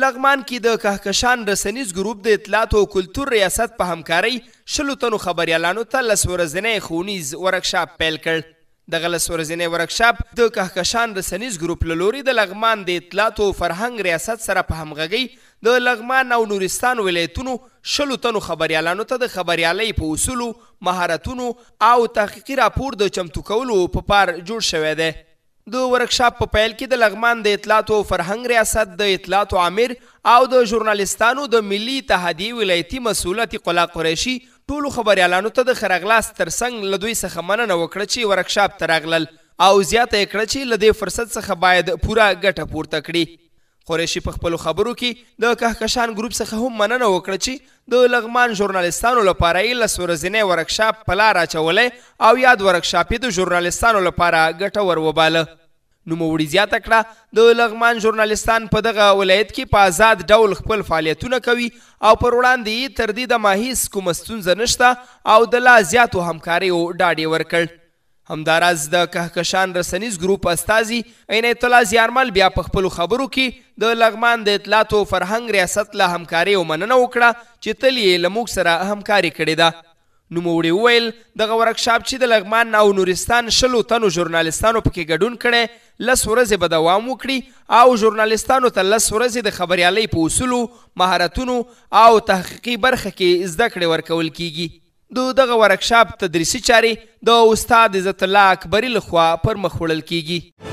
لغمان کې د کهکشان رسنیز ګروپ د اطلاعات او کلتور ریاست په همکارۍ 100 تنو خبریالانو ته 10 ورځنی ښوونیز ورکشاپ پیل کړ. دغه 10 ورځنی ورکشاپ د کهکشان رسنیز ګروپ له لوري د لغمان د اطلاعات او فرهنګ ریاست سره په همغږۍ د لغمان او نورستان ولایتونو 100 تنو خبریالانو ته د خبریالۍ په اصولو، مهارتونو او تحقیقي راپور د چمتو کولو په پار جوړ شوی دی. د ورکشاپ په پیل کې د لغمان د اطلاعات او فرهنګ ریاست د اطلاعات عامر او د ژورنالیستانو د ملي اتحادیې ولایتي مسؤل عتیق الله قریشي ټولو خبریالانو ته د ښه راغلاست ترڅنګ له دوی څخه مننه وکړه چې ورکشاپ ته راغلل او زیاته یې کړه چې له دې فرصت څخه باید پوره ګټه پورته کړي. قریشي په خپلو خبرو کې د کهکشان ګروپ څخه هم مننه وکړه چې د لغمان ژورنالیستانو لپاره یې 10 ورځنی ورکشاپ په لار اچولی او یاد ورکشاپ یې د ژورنالیستانو لپاره ګټور وباله. نوموړي زیاته کړه د لغمان ژورنالیستان په دغه ولایت کې په آزاد ډول خپل فعالیتونه کوي او پر وړاندې یې تر دې دمه هیڅ کومه ستونزه نشته او د لا زیاتو همکاریو ډاډ یې ورکړ. همداراز د کهکشان رسنیز ګروپ استازي عنایت الله زیارمل بیا په خپلو خبرو کې د لغمان د اطلاعات او فرهنګ ریاست له همکاریو مننه وکړه چې تل یې له موږ سره همکاري کړې ده. نوموړي وویل دغه ورکشاپ چې د لغمان او نورستان 100 تنو ژورنالیستانو پکې ګډون کړی 10 ورځې به دوام وکړي او ژورنالیستانو ته 10 ورځې د خبریالۍ په اصولو، مهارتونو او تحقیقي برخه کې زده کړې ورکول کیږي. دغه ورکشاپ تدریسي چارې د استاد عزت الله اکبري لخوا پر مخ وړل کیږي.